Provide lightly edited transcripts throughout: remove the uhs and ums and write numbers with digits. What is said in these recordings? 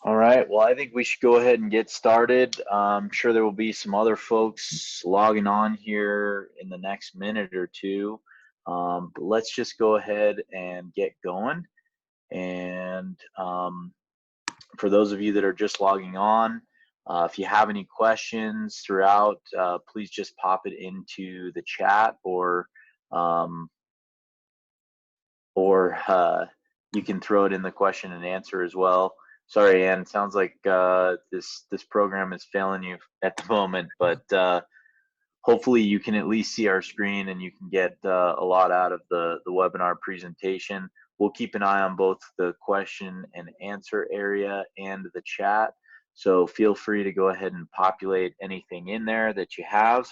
All right, well, I think we should go ahead and get started. I'm sure there will be some other folks logging on here in the next minute or two. But let's just go ahead and get going. And for those of you that are just logging on, if you have any questions throughout, please just pop it into the chat um, or you can throw it in the question and answer as well. Sorry, Ann, it sounds like this program is failing you at the moment, but hopefully you can at least see our screen and you can get a lot out of the webinar presentation. We'll keep an eye on both the question and answer area and the chat. So feel free to go ahead and populate anything in there that you have.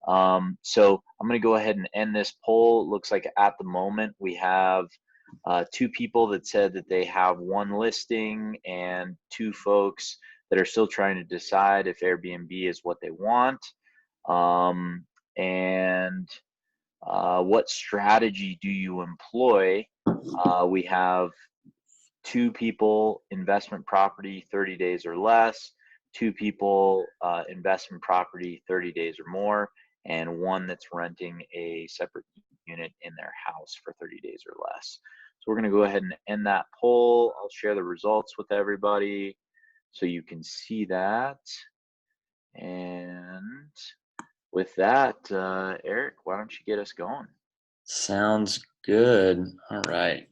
So I'm going to go ahead and end this poll. It looks like at the moment we have two people that said that they have one listing and two folks that are still trying to decide if Airbnb is what they want. And what strategy do you employ? We have two people, investment property 30 days or less, two people, investment property 30 days or more, and one that's renting a separate unit in their house for 30 days or less. So we're going to go ahead and end that poll. I'll share the results with everybody so you can see that. And with that, Eric, why don't you get us going? Sounds good. All right.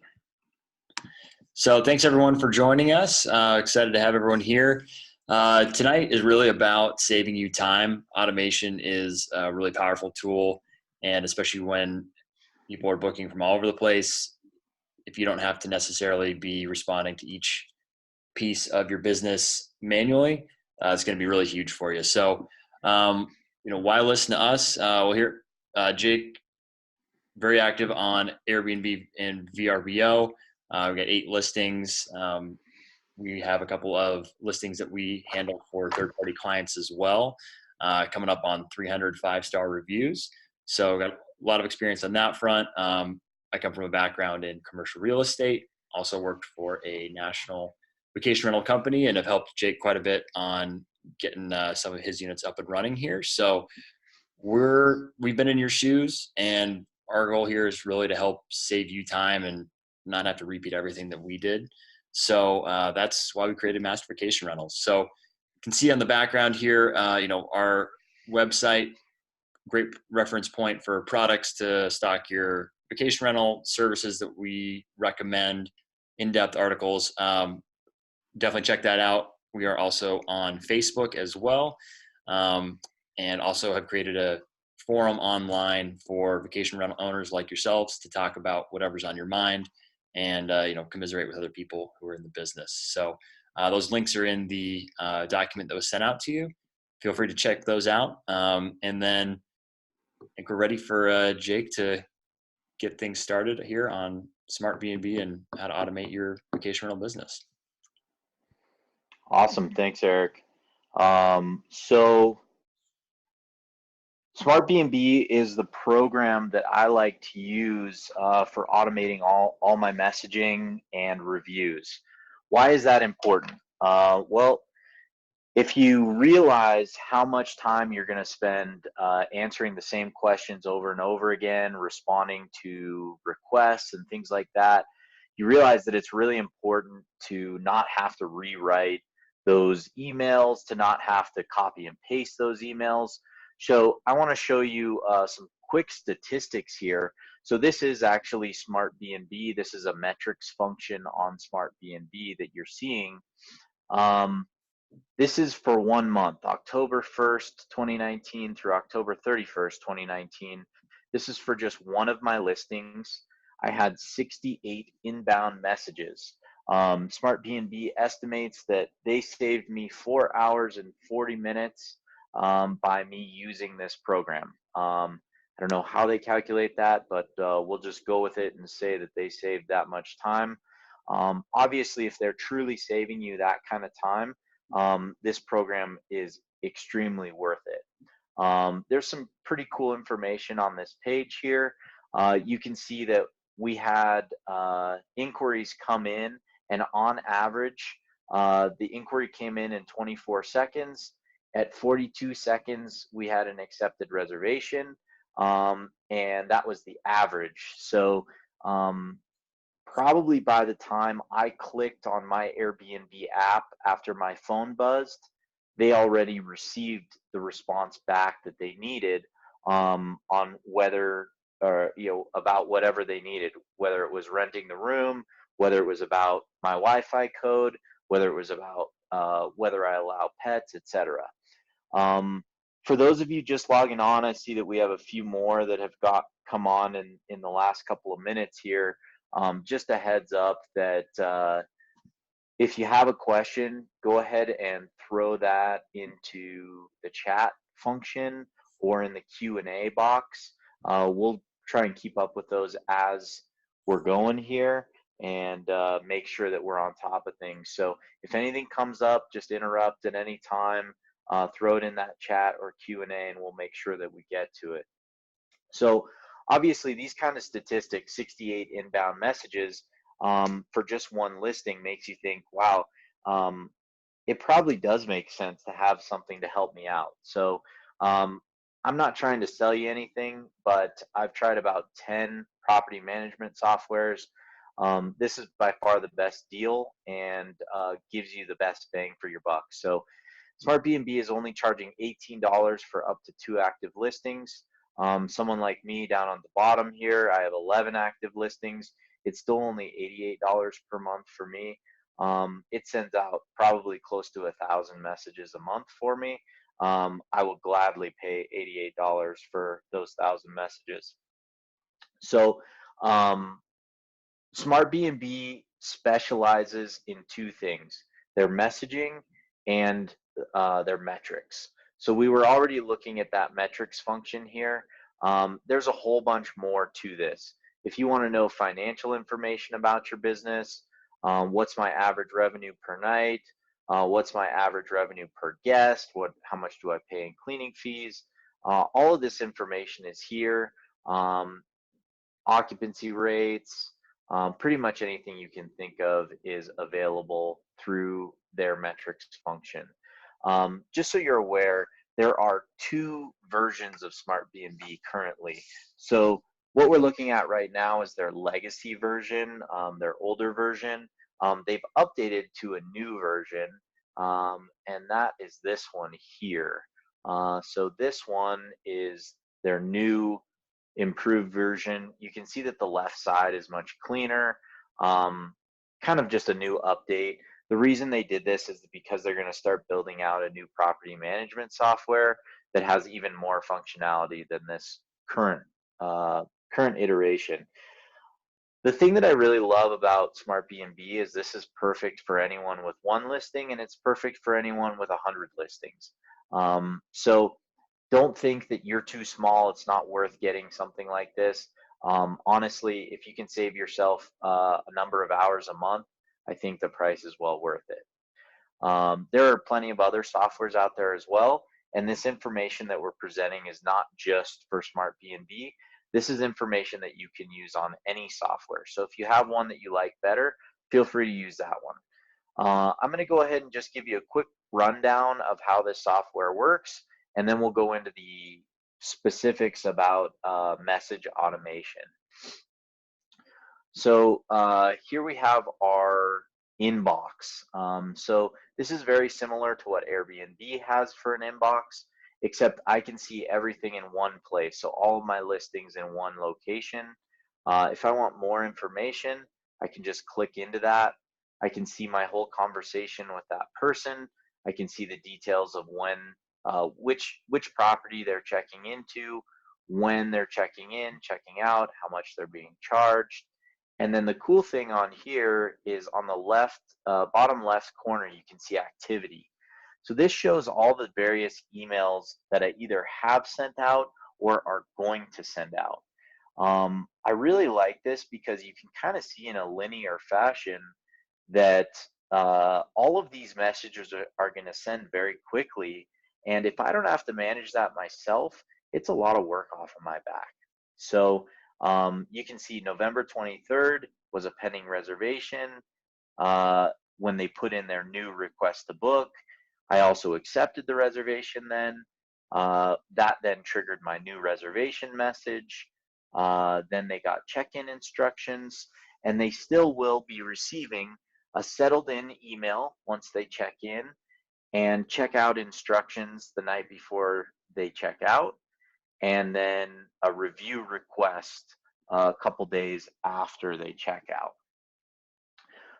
So thanks everyone for joining us. Excited to have everyone here. Tonight is really about saving you time. Automation is a really powerful tool, and especially when people are booking from all over the place, if you don't have to necessarily be responding to each piece of your business manually, it's going to be really huge for you. So, why listen to us? Well, here, Jake, very active on Airbnb and VRBO. We've got 8 listings. We have a couple of listings that we handle for third-party clients as well, coming up on 300 5-star reviews. So got a lot of experience on that front. I come from a background in commercial real estate, also worked for a national vacation rental company, and have helped Jake quite a bit on getting some of his units up and running here. So we've been in your shoes, and our goal here is really to help save you time and not have to repeat everything that we did. So that's why we created Master Vacation Rentals. So you can see on the background here, our website, great reference point for products to stock your vacation rental services that we recommend, in-depth articles. Definitely check that out. We are also on Facebook as well, and also have created a forum online for vacation rental owners like yourselves to talk about whatever's on your mind and commiserate with other people who are in the business. So those links are in the document that was sent out to you. Feel free to check those out. And then I think we're ready for Jake to get things started here on Smartbnb and how to automate your vacation rental business. Awesome, thanks, Eric. So Smartbnb is the program that I like to use for automating all my messaging and reviews. Why is that important? Well, if you realize how much time you're going to spend answering the same questions over and over again, responding to requests and things like that, you realize that it's really important to not have to rewrite those emails, to not have to copy and paste those emails. So I want to show you some quick statistics here. So this is actually Smartbnb. This is a metrics function on Smartbnb that you're seeing. This is for 1 month, October 1st, 2019 through October 31st, 2019. This is for just one of my listings. I had 68 inbound messages. Smartbnb estimates that they saved me 4 hours and 40 minutes by me using this program. I don't know how they calculate that, but we'll just go with it and say that they saved that much time. Obviously, if they're truly saving you that kind of time, this program is extremely worth it. There's some pretty cool information on this page here. You can see that we had inquiries come in, and on average, The inquiry came in 24 seconds. At 42 seconds, we had an accepted reservation, and that was the average. So probably by the time I clicked on my Airbnb app after my phone buzzed, they already received the response back that they needed, on whether, or about whatever they needed, whether it was renting the room, whether it was about my Wi-Fi code, whether it was about whether I allow pets, etc. For those of you just logging on, I see that we have a few more that have come on in the last couple of minutes here. Just a heads up that if you have a question, go ahead and throw that into the chat function or in the Q&A box. We'll try and keep up with those as we're going here, and make sure that we're on top of things. So if anything comes up, just interrupt at any time, throw it in that chat or Q&A, and we'll make sure that we get to it. So obviously these kind of statistics, 68 inbound messages for just one listing, makes you think, wow, it probably does make sense to have something to help me out. So I'm not trying to sell you anything, but I've tried about 10 property management softwares. This is by far the best deal, and gives you the best bang for your buck. So Smartbnb is only charging $18 for up to 2 active listings. Someone like me down on the bottom here, I have 11 active listings. It's still only $88 per month for me. It sends out probably close to 1,000 messages a month for me. I will gladly pay $88 for those 1,000 messages. So Smartbnb specializes in 2 things: their messaging and their metrics. So we were already looking at that metrics function here. There's a whole bunch more to this. If you want to know financial information about your business, what's my average revenue per night, what's my average revenue per guest, how much do I pay in cleaning fees, all of this information is here. Occupancy rates, pretty much anything you can think of is available through their metrics function. Just so you're aware, there are 2 versions of Smartbnb currently. So what we're looking at right now is their legacy version, their older version. They've updated to a new version, and that is this one here. So this one is their new improved version. You can see that the left side is much cleaner, kind of just a new update. The reason they did this is because they're going to start building out a new property management software that has even more functionality than this current iteration. The thing that I really love about Smartbnb is this is perfect for anyone with 1 listing, and it's perfect for anyone with 100 listings. So don't think that you're too small, it's not worth getting something like this. Honestly, if you can save yourself a number of hours a month, I think the price is well worth it. There are plenty of other softwares out there as well, and this information that we're presenting is not just for Smartbnb. This is information that you can use on any software. So if you have one that you like better, feel free to use that one. I'm going to go ahead and just give you a quick rundown of how this software works, and then we'll go into the specifics about message automation. So here we have our inbox. So this is very similar to what Airbnb has for an inbox, except I can see everything in one place. So all of my listings in one location. If I want more information, I can just click into that. I can see my whole conversation with that person. I can see the details of when, which property they're checking into, when they're checking in, checking out, how much they're being charged. And then the cool thing on here is on the left, bottom left corner, you can see activity. So this shows all the various emails that I either have sent out or are going to send out. I really like this because you can kind of see in a linear fashion that all of these messages are going to send very quickly. And if I don't have to manage that myself, it's a lot of work off of my back. So you can see November 23rd was a pending reservation. when they put in their new request to book, I also accepted the reservation then. That then triggered my new reservation message. Then they got check-in instructions, and they still will be receiving a settled-in email once they check in, and check-out instructions the night before they check out, and then a review request a couple days after they check out.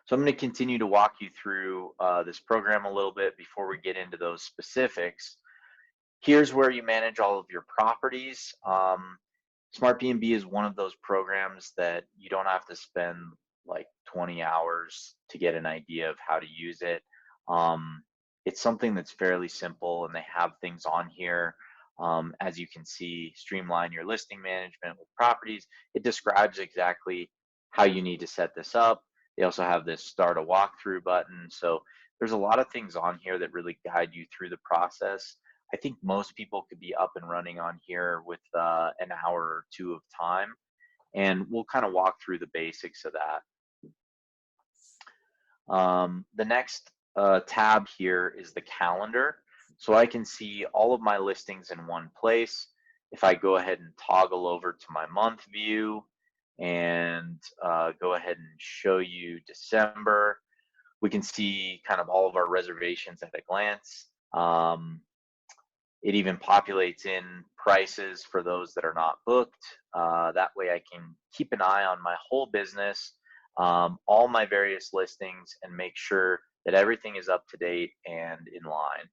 So I'm going to continue to walk you through this program a little bit before we get into those specifics. Here's where you manage all of your properties. Smartbnb is one of those programs that you don't have to spend like 20 hours to get an idea of how to use it. It's something that's fairly simple, and they have things on here. As you can see, streamline your listing management with properties. It describes exactly how you need to set this up. They also have this start a walkthrough button. So there's a lot of things on here that really guide you through the process. I think most people could be up and running on here with an hour or two of time, and we'll kind of walk through the basics of that. The next tab here is the calendar. So I can see all of my listings in one place. If I go ahead and toggle over to my month view and go ahead and show you December, we can see kind of all of our reservations at a glance. It even populates in prices for those that are not booked. That way I can keep an eye on my whole business, all my various listings, and make sure that everything is up to date and in line.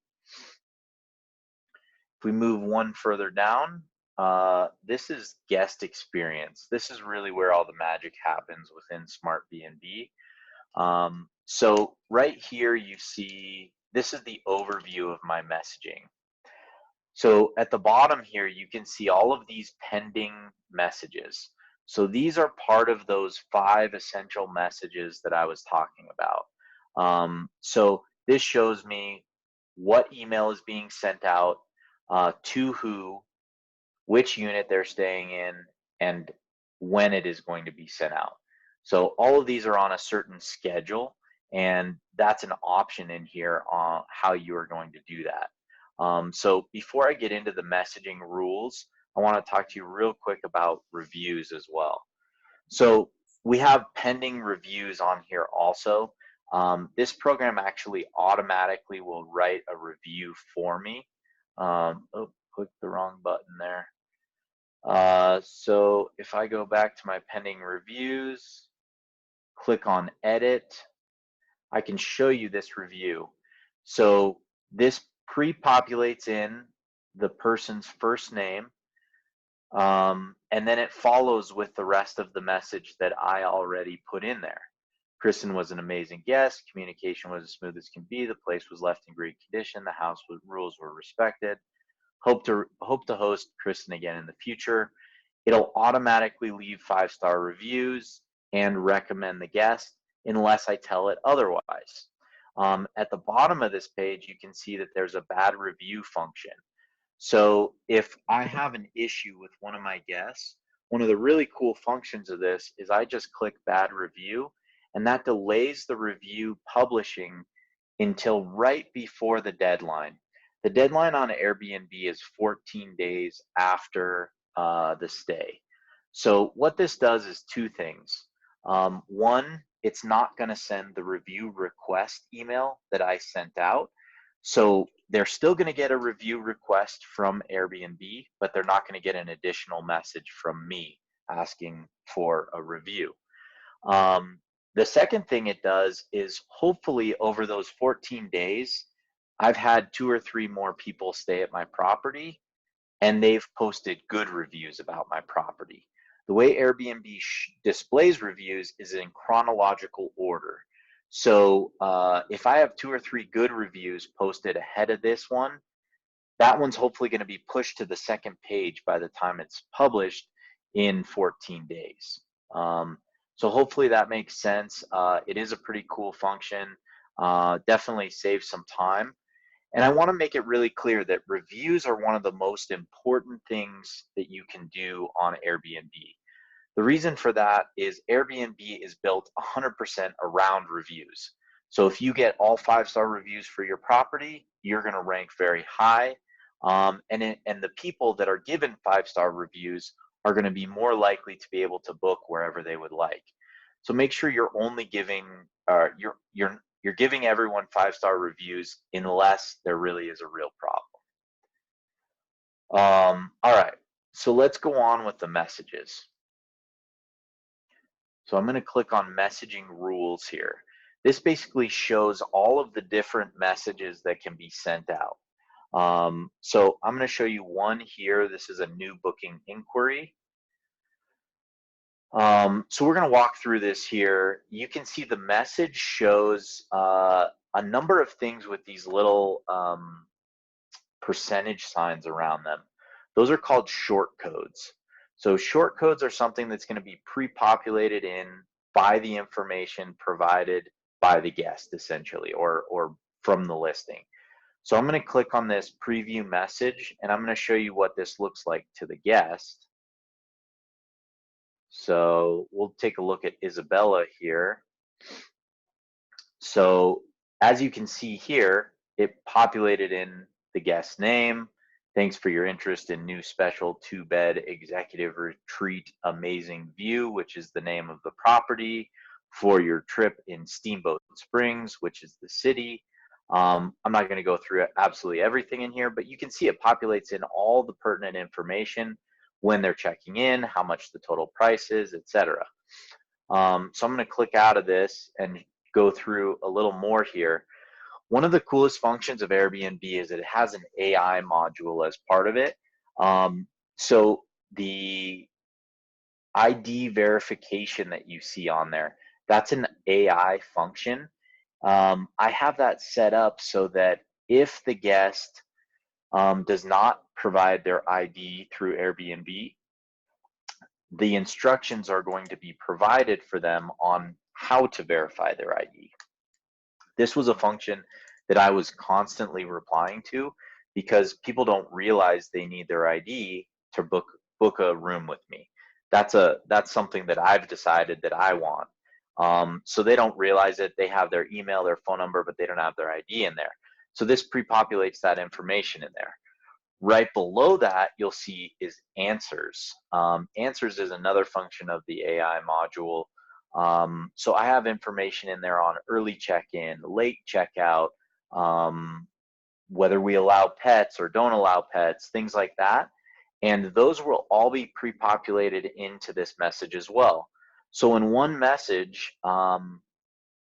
If we move one further down, this is guest experience. This is really where all the magic happens within Smartbnb. So right here you see, this is the overview of my messaging. So at the bottom here, you can see all of these pending messages. So these are part of those 5 essential messages that I was talking about. So this shows me what email is being sent out, to who, which unit they're staying in, and when it is going to be sent out. So all of these are on a certain schedule, and that's an option in here on how you are going to do that. So before I get into the messaging rules, I want to talk to you real quick about reviews as well. So we have pending reviews on here also. This program actually automatically will write a review for me. Click the wrong button there. So if I go back to my pending reviews, click on edit, I can show you this review. So this pre-populates in the person's first name, and then it follows with the rest of the message that I already put in there. Kristen was an amazing guest. Communication was as smooth as can be. The place was left in great condition. The house rules were respected. Hope to host Kristen again in the future. It'll automatically leave 5-star reviews and recommend the guest unless I tell it otherwise. At the bottom of this page, you can see that there's a bad review function. So if I have an issue with one of my guests, one of the really cool functions of this is I just click bad review, and that delays the review publishing until right before the deadline. The deadline on Airbnb is 14 days after the stay. So what this does is 2 things. One, it's not going to send the review request email that I sent out. So they're still going to get a review request from Airbnb, but they're not going to get an additional message from me asking for a review. The second thing it does is hopefully over those 14 days, I've had 2 or 3 more people stay at my property, and they've posted good reviews about my property. The way Airbnb displays reviews is in chronological order. So if I have 2 or 3 good reviews posted ahead of this one, that one's hopefully going to be pushed to the second page by the time it's published in 14 days. So hopefully that makes sense. It is a pretty cool function. Definitely saves some time. And I want to make it really clear that reviews are one of the most important things that you can do on Airbnb. The reason for that is Airbnb is built 100% around reviews. So if you get all 5-star reviews for your property, you're going to rank very high. And the people that are given 5-star reviews are going to be more likely to be able to book wherever they would like. So make sure you're only giving you're giving everyone 5-star reviews unless there really is a real problem. All right, so let's go on with the messages. So I'm going to click on messaging rules here. This basically shows all of the different messages that can be sent out. So I'm going to show you one here. This is a new booking inquiry. So we're going to walk through this here. You can see the message shows a number of things with these little percentage signs around them. Those are called short codes. So short codes are something that's going to be pre-populated in by the information provided by the guest, essentially, or from the listing. So I'm going to click on this preview message, and I'm going to show you what this looks like to the guest. So we'll take a look at Isabella here. So as you can see here, it populated in the guest name. Thanks for your interest in new special 2-bed executive retreat, amazing view, which is the name of the property, for your trip in Steamboat Springs, which is the city. I'm not going to go through absolutely everything in here, but you can see it populates in all the pertinent information, when they're checking in, how much the total price is, etc. So I'm going to click out of this and go through a little more here. One of the coolest functions of Airbnb is that it has an AI module as part of it. So the ID verification that you see on there, that's an AI function. I have that set up so that if the guest does not provide their ID through Airbnb, the instructions are going to be provided for them on how to verify their ID. This was a function that I was constantly replying to because people don't realize they need their ID to book a room with me. That's something that I've decided that I want. So they don't realize it. They have their email, their phone number, but they don't have their ID in there. So this pre-populates that information in there. Right below that, you'll see is answers. Answers is another function of the AI module. So I have information in there on early check-in, late checkout, whether we allow pets or don't allow pets, things like that. And those will all be pre-populated into this message as well. So in one message,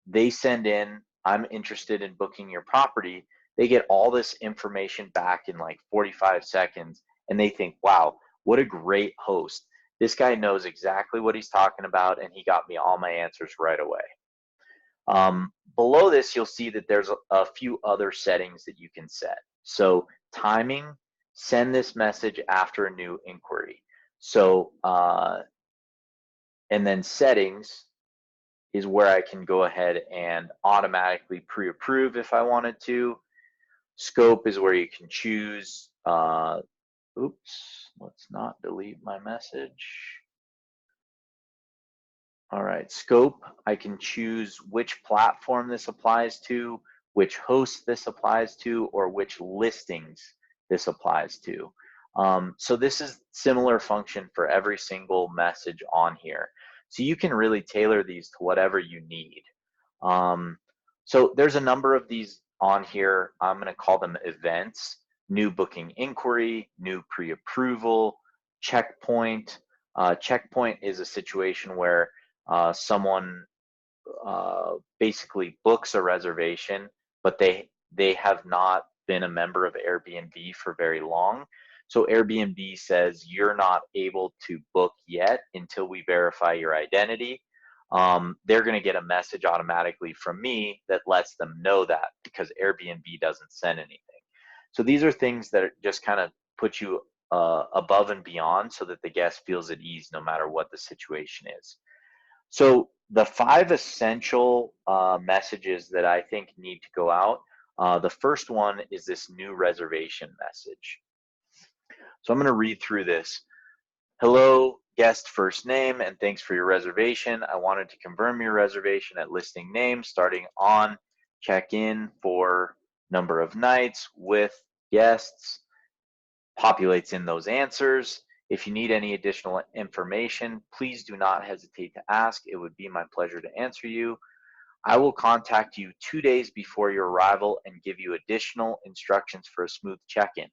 they send in, I'm interested in booking your property. They get all this information back in like 45 seconds, and they think, wow, what a great host. This guy knows exactly what he's talking about, and he got me all my answers right away. Below this, you'll see that there's a few other settings that you can set. So timing, send this message after a new inquiry. So, and then settings is where I can go ahead and automatically pre-approve if I wanted to. Scope is where you can choose, oops, let's not delete my message. All right, scope, I can choose which platform this applies to, which host this applies to, or which listings this applies to. So this is similar function for every single message on here. So you can really tailor these to whatever you need. So there's a number of these on here. I'm going to call them events: new booking inquiry, new pre-approval, checkpoint. Checkpoint is a situation where someone basically books a reservation, but they have not been a member of Airbnb for very long. So Airbnb says you're not able to book yet until we verify your identity. They're going to get a message automatically from me that lets them know that, because Airbnb doesn't send anything. So these are things that just kind of put you above and beyond so that the guest feels at ease no matter what the situation is. So the 5 essential messages that I think need to go out, the first one is this new reservation message. So I'm going to read through this. Hello, guest first name, and thanks for your reservation. I wanted to confirm your reservation at listing name starting on check in for number of nights with guests, populates in those answers. If you need any additional information, please do not hesitate to ask. It would be my pleasure to answer you. I will contact you 2 days before your arrival and give you additional instructions for a smooth check-in.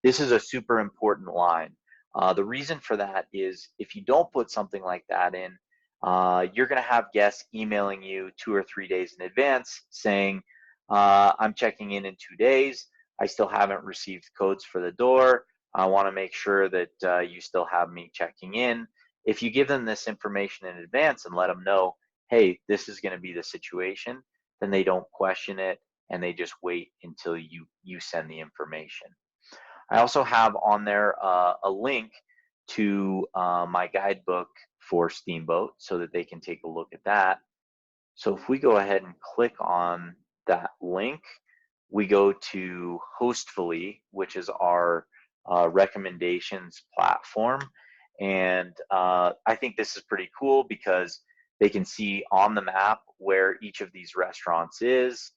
This is a super important line. The reason for that is if you don't put something like that in, you're going to have guests emailing you 2 or 3 days in advance saying, I'm checking in 2 days. I still haven't received codes for the door. I want to make sure that you still have me checking in. If you give them this information in advance and let them know, hey, this is going to be the situation, then they don't question it and they just wait until you send the information. I also have on there a link to my guidebook for Steamboat so that they can take a look at that. So if we go ahead and click on that link, we go to Hostfully, which is our recommendations platform. And I think this is pretty cool because they can see on the map where each of these restaurants is.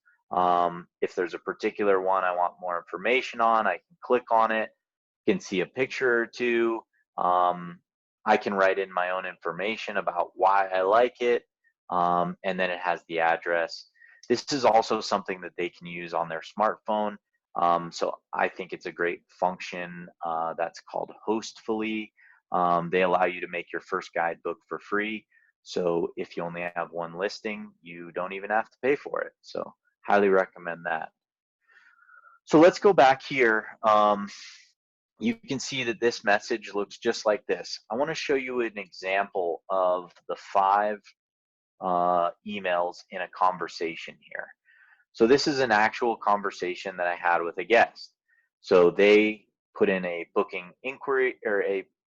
If there's a particular one I want more information on, I can click on it, can see a picture or two. I can write in my own information about why I like it, and then it has the address. This is also something that they can use on their smartphone. So I think it's a great function that's called Hostfully. They allow you to make your first guidebook for free. So if you only have one listing, you don't even have to pay for it. So highly recommend that. So let's go back here. You can see that this message looks just like this. I want to show you an example of the 5 emails in a conversation here. So this is an actual conversation that I had with a guest. So they put in a booking inquiry, or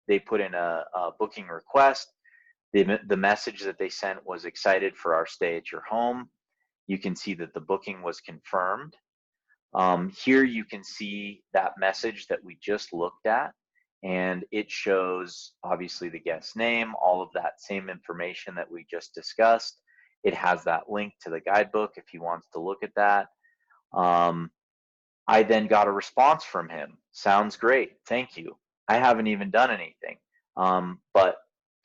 they put in a booking request. The message that they sent was excited for our stay at your home. You can see that the booking was confirmed. Here you can see that message that we just looked at, and it shows obviously the guest's name, all of that same information that we just discussed. It has that link to the guidebook if he wants to look at that. I then got a response from him. Sounds great. Thank you. I haven't even done anything. But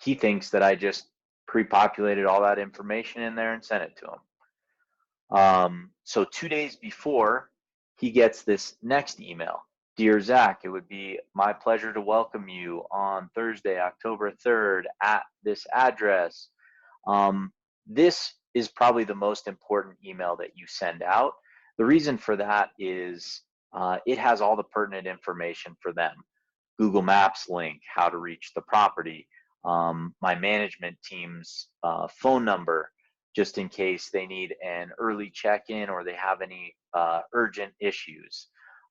he thinks that I just pre-populated all that information in there and sent it to him. So 2 days before, he gets this next email. Dear Zach, it would be my pleasure to welcome you on Thursday, October 3rd at this address. This is probably the most important email that you send out. The reason for that is it has all the pertinent information for them. Google Maps link, how to reach the property, my management team's phone number, just in case they need an early check-in or they have any urgent issues.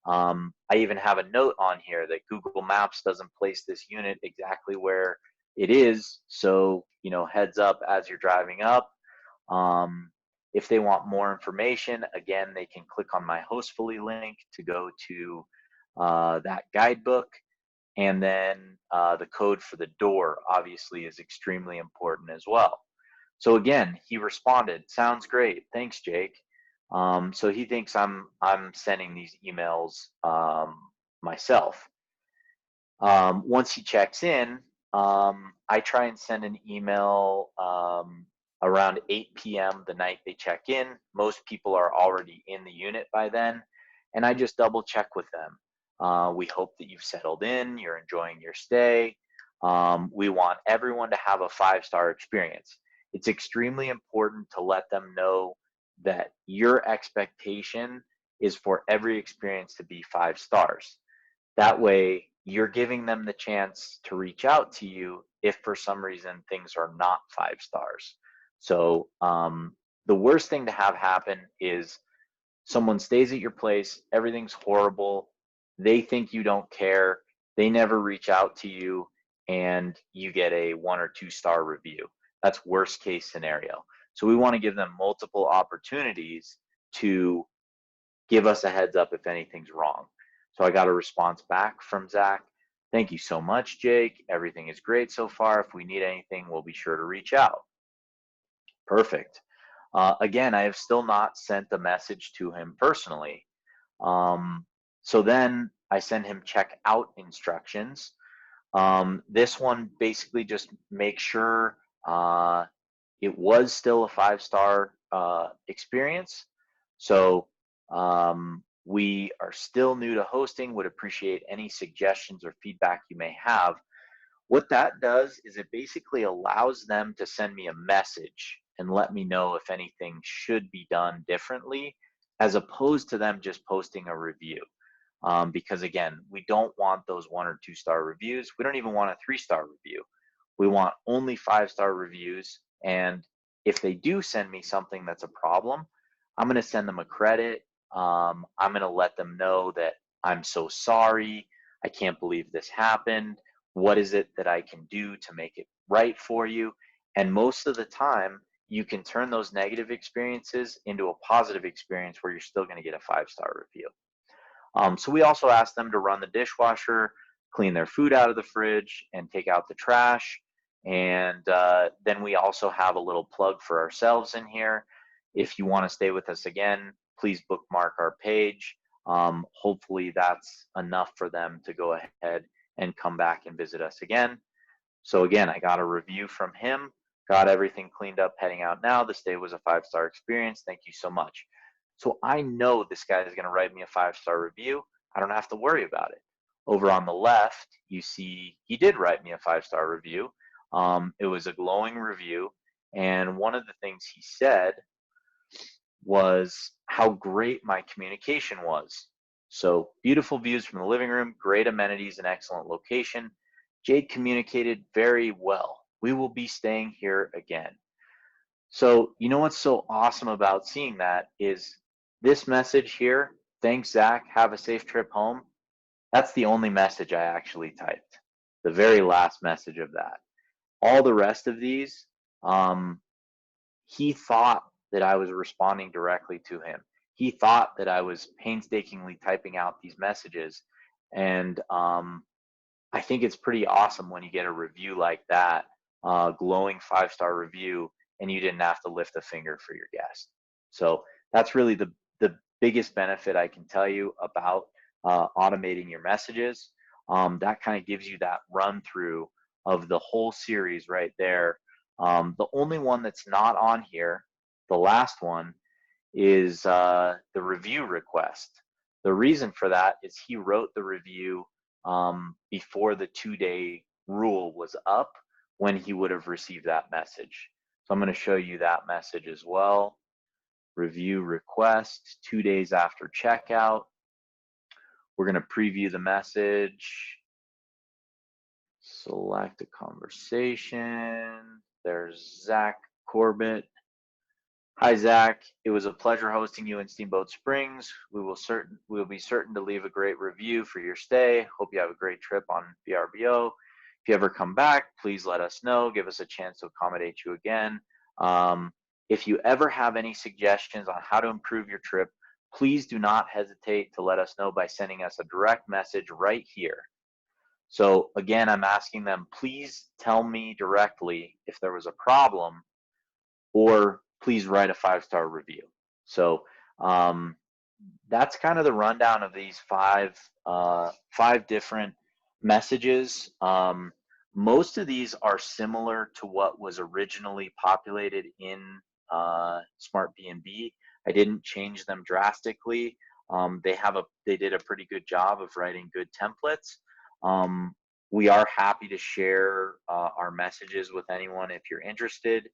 I even have a note on here that Google Maps doesn't place this unit exactly where it is, so heads up as you're driving up. If they want more information, again, they can click on my Hostfully link to go to that guidebook. And then the code for the door obviously is extremely important as well. So again, he responded, sounds great. Thanks, Jake. So he thinks I'm sending these emails myself. Once he checks in, I try and send an email around 8 p.m. the night they check in. Most people are already in the unit by then, and I just double check with them. We hope that you've settled in, you're enjoying your stay. We want everyone to have a 5-star experience. It's extremely important to let them know that your expectation is for every experience to be 5 stars. That way, you're giving them the chance to reach out to you if for some reason things are not 5 stars. So the worst thing to have happen is someone stays at your place, everything's horrible, they think you don't care, they never reach out to you, and you get a 1 or 2 star review. That's worst case scenario. So we want to give them multiple opportunities to give us a heads up if anything's wrong. So I got a response back from Zach. Thank you so much, Jake. Everything is great so far. If we need anything, we'll be sure to reach out. Perfect. Again, I have still not sent a message to him personally. So then I send him checkout instructions. This one basically just makes sure it was still a 5-star experience. So we are still new to hosting, would appreciate any suggestions or feedback you may have. What that does is it basically allows them to send me a message and let me know if anything should be done differently, as opposed to them just posting a review. Because again, we don't want those 1 or 2-star reviews. We don't even want a 3-star review. We want only 5-star reviews. And if they do send me something that's a problem, I'm going to send them a credit. I'm going to let them know that I'm so sorry. I can't believe this happened. What is it that I can do to make it right for you? And most of the time, you can turn those negative experiences into a positive experience where you're still going to get a 5-star review. So we also ask them to run the dishwasher, clean their food out of the fridge, and take out the trash. And then we also have a little plug for ourselves in here. If you want to stay with us again, please bookmark our page. Hopefully that's enough for them to go ahead and come back and visit us again. So again, I got a review from him, got everything cleaned up heading out now. The stay was a 5-star experience. Thank you so much. So I know this guy is going to write me a 5-star review. I don't have to worry about it. Over on the left, you see he did write me a 5-star review. It was a glowing review. And one of the things he said was how great my communication was. So beautiful views from the living room, great amenities, and excellent location. Jade communicated very well. We will be staying here again. So you know what's so awesome about seeing that is this message here, thanks Zach, have a safe trip home. That's the only message I actually typed. The very last message of that. All the rest of these, he thought that I was responding directly to him. He thought that I was painstakingly typing out these messages. And I think it's pretty awesome when you get a review like that, glowing 5-star review, and you didn't have to lift a finger for your guest. So that's really the biggest benefit I can tell you about automating your messages. That kind of gives you that run through of the whole series right there. The only one that's not on here, the last one, is the review request. The reason for that is he wrote the review before the 2-day rule was up, when he would have received that message. So I'm going to show you that message as well. Review request 2 days after checkout. We're going to preview the message. Select a conversation. There's Zach Corbett. Hi Zach, it was a pleasure hosting you in Steamboat Springs. We will be certain to leave a great review for your stay. Hope you have a great trip on VRBO. If you ever come back, please let us know. Give us a chance to accommodate you again. If you ever have any suggestions on how to improve your trip, please do not hesitate to let us know by sending us a direct message right here. So again, I'm asking them, please tell me directly if there was a problem, or please write a 5-star review. So that's kind of the rundown of these five different messages. Most of these are similar to what was originally populated in Smartbnb. I didn't change them drastically. They did a pretty good job of writing good templates. We are happy to share our messages with anyone if you're interested.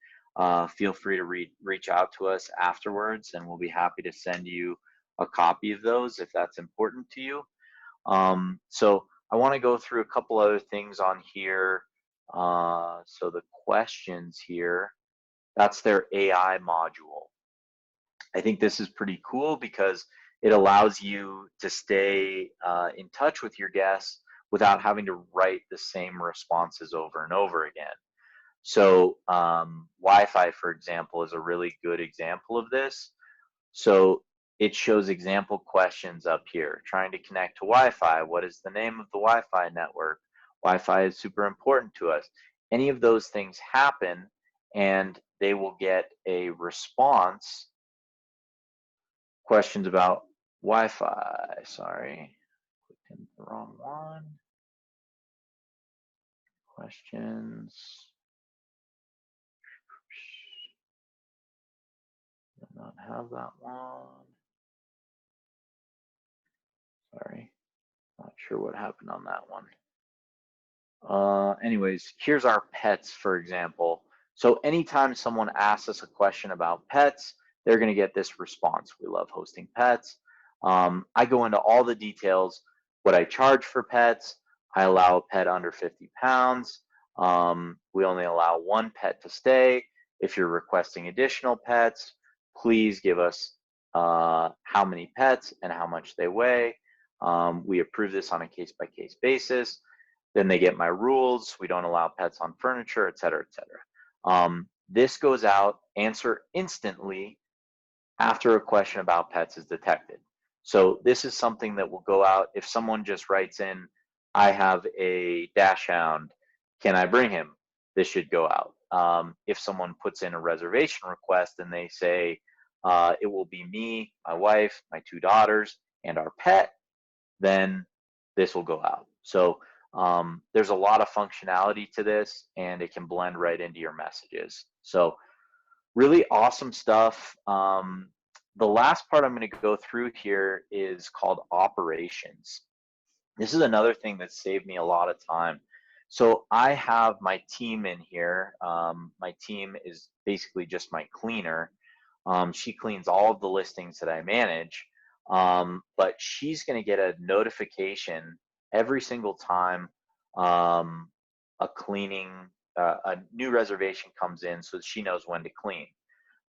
Feel free to reach out to us afterwards, and we'll be happy to send you a copy of those if that's important to you. So I want to go through a couple other things on here. So the questions here, that's their AI module. I think this is pretty cool because it allows you to stay in touch with your guests without having to write the same responses over and over again. So Wi-Fi, for example, is a really good example of this. So it shows example questions up here. Trying to connect to Wi-Fi. What is the name of the Wi-Fi network? Wi-Fi is super important to us. Any of those things happen, and they will get a response. Questions about Wi-Fi. Sorry, clicked in the wrong one. Questions. Did not have that one. Sorry, not sure what happened on that one. Anyways, here's our pets, for example. So anytime someone asks us a question about pets, they're going to get this response. We love hosting pets. I go into all the details, what I charge for pets. I allow a pet under 50 pounds. We only allow one pet to stay. If you're requesting additional pets, please give us how many pets and how much they weigh. We approve this on a case-by-case basis. Then they get my rules. We don't allow pets on furniture, et cetera, et cetera. This goes out, answer instantly after a question about pets is detected. So this is something that will go out if someone just writes in, I have a dachshund, can I bring him? This should go out. If someone puts in a reservation request and they say, it will be me, my wife, my 2 daughters, and our pet, then this will go out. So there's a lot of functionality to this, and it can blend right into your messages. So really awesome stuff. The last part I'm going to go through here is called operations. This is another thing that saved me a lot of time. So I have my team in here. My team is basically just my cleaner. She cleans all of the listings that I manage, but she's going to get a notification every single time a new reservation comes in, so she knows when to clean.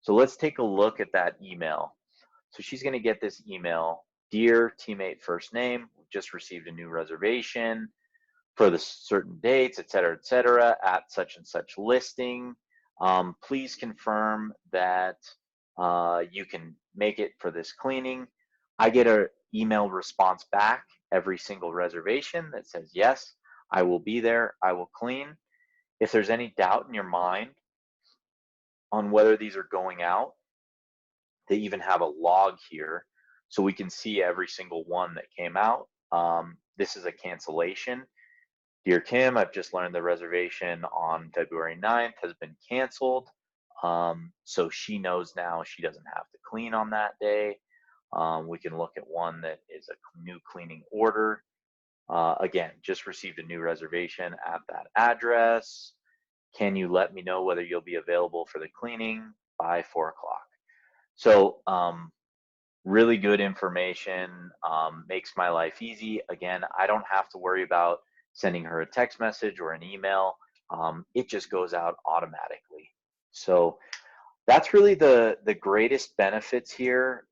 So let's take a look at that email. So she's going to get this email, dear teammate first name, we just received a new reservation for the certain dates, et cetera, at such and such listing. Please confirm that you can make it for this cleaning. I get an email response back every single reservation that says, yes, I will be there, I will clean. If there's any doubt in your mind on whether these are going out, they even have a log here so we can see every single one that came out. This is a cancellation. Dear Kim, I've just learned the reservation on February 9th has been canceled. So she knows now she doesn't have to clean on that day. We can look at one that is a new cleaning order. Again, just received a new reservation at that address. Can you let me know whether you'll be available for the cleaning by 4 o'clock? So really good information, makes my life easy. Again, I don't have to worry about sending her a text message or an email. It just goes out automatically. So that's really the greatest benefits here.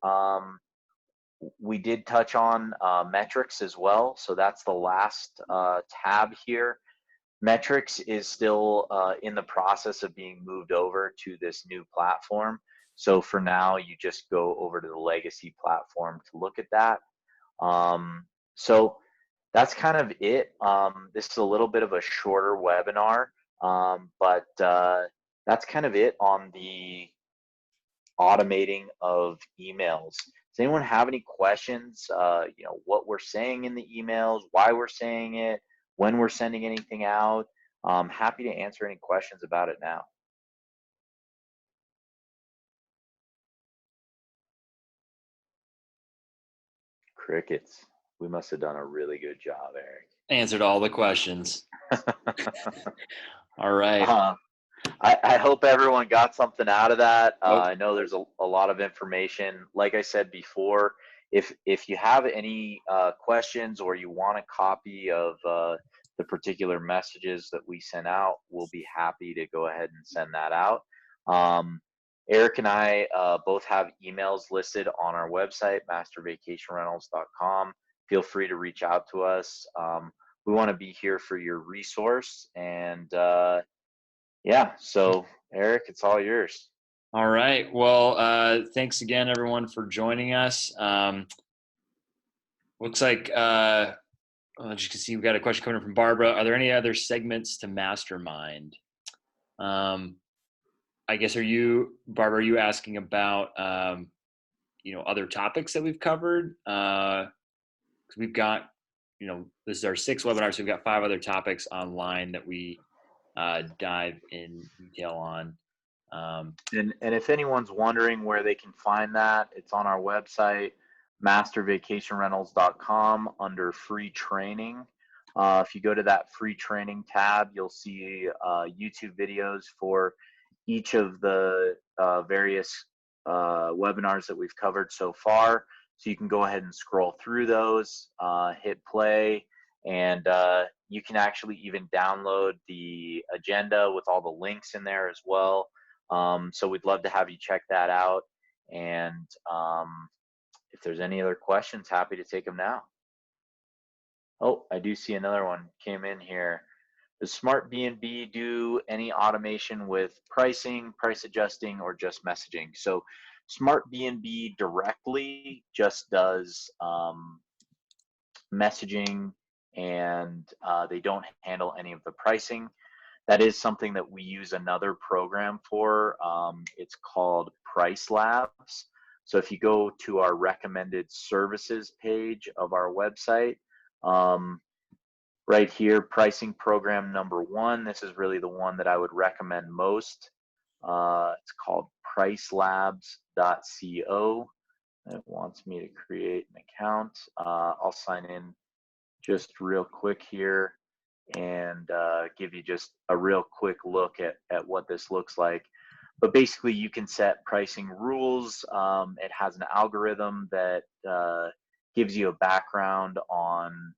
We did touch on metrics as well. So that's the last tab here. Metrics is still in the process of being moved over to this new platform. So for now, you just go over to the legacy platform to look at that. So that's kind of it. This is a little bit of a shorter webinar, but that's kind of it on the automating of emails. Does anyone have any questions? What we're saying in the emails, why we're saying it, when we're sending anything out? I'm happy to answer any questions about it now. Crickets. We must have done a really good job, Eric. Answered all the questions. All right. I hope everyone got something out of that. I know there's a lot of information. Like I said before, if you have any questions or you want a copy of the particular messages that we sent out, we'll be happy to go ahead and send that out. Eric and I both have emails listed on our website, mastervacationrentals.com. Feel free to reach out to us. We want to be here for your resource. And yeah, so Eric, it's all yours. All right. Well, thanks again, everyone, for joining us. Looks like, as you can see, we've got a question coming from Barbara. Are there any other segments to Mastermind? I guess, Barbara, are you asking about, other topics that we've covered? 'Cause we've got, this is our 6th webinar, so we've got 5 other topics online that we dive in detail on. And if anyone's wondering where they can find that, it's on our website, mastervacationrentals.com, under free training. If you go to that free training tab, you'll see YouTube videos for each of the various webinars that we've covered so far. So you can go ahead and scroll through those, hit play, and you can actually even download the agenda with all the links in there as well. So we'd love to have you check that out. And if there's any other questions, happy to take them now. Oh, I do see another one came in here. Does Smartbnb do any automation with pricing, price adjusting, or just messaging? So Smartbnb directly just does messaging, and they don't handle any of the pricing. That is something that we use another program for. It's called Price Labs. So if you go to our recommended services page of our website, right here, pricing program number 1, this is really the one that I would recommend most. It's called pricelabs.co. It wants me to create an account. I'll sign in just real quick here and give you just a real quick look at what this looks like. But basically, you can set pricing rules. It has an algorithm that gives you a background on,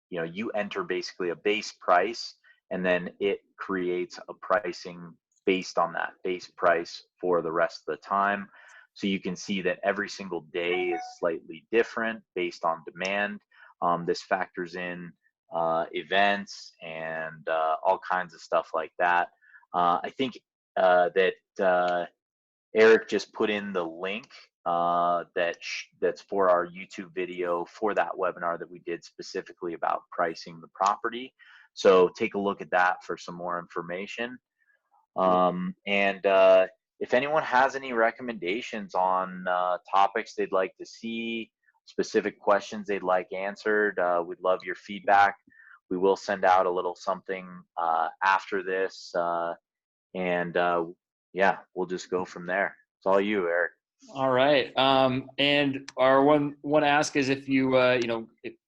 you enter basically a base price, and then it creates a pricing based on that base price for the rest of the time. So you can see that every single day is slightly different based on demand. This factors in events and all kinds of stuff like that. I think that Eric just put in the link that's for our YouTube video for that webinar that we did specifically about pricing the property. So take a look at that for some more information. And if anyone has any recommendations on topics they'd like to see, specific questions they'd like answered, we'd love your feedback. We will send out a little something after this, and yeah, we'll just go from there. It's all you, Eric. All right. And our one ask is, if you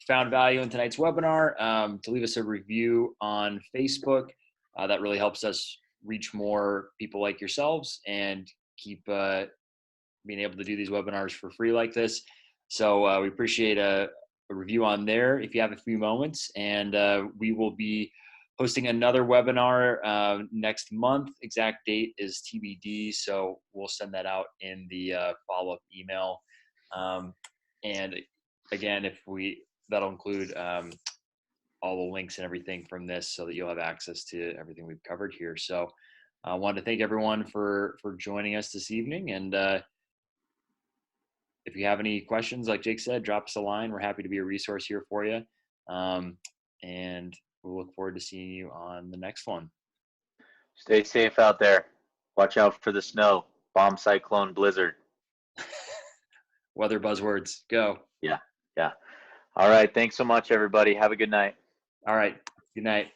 found value in tonight's webinar, to leave us a review on Facebook. That really helps us reach more people like yourselves and keep being able to do these webinars for free like this. So we appreciate a review on there if you have a few moments. And we will be hosting another webinar next month. Exact date is TBD, so we'll send that out in the follow-up email. And again, that'll include all the links and everything from this, so that you'll have access to everything we've covered here. So I wanted to thank everyone for joining us this evening. And if you have any questions, like Jake said, drop us a line. We're happy to be a resource here for you. And we'll look forward to seeing you on the next one. Stay safe out there. Watch out for the snow. Bomb, cyclone, blizzard. Weather buzzwords. Go. Yeah. All right. Thanks so much, everybody. Have a good night. All right. Good night.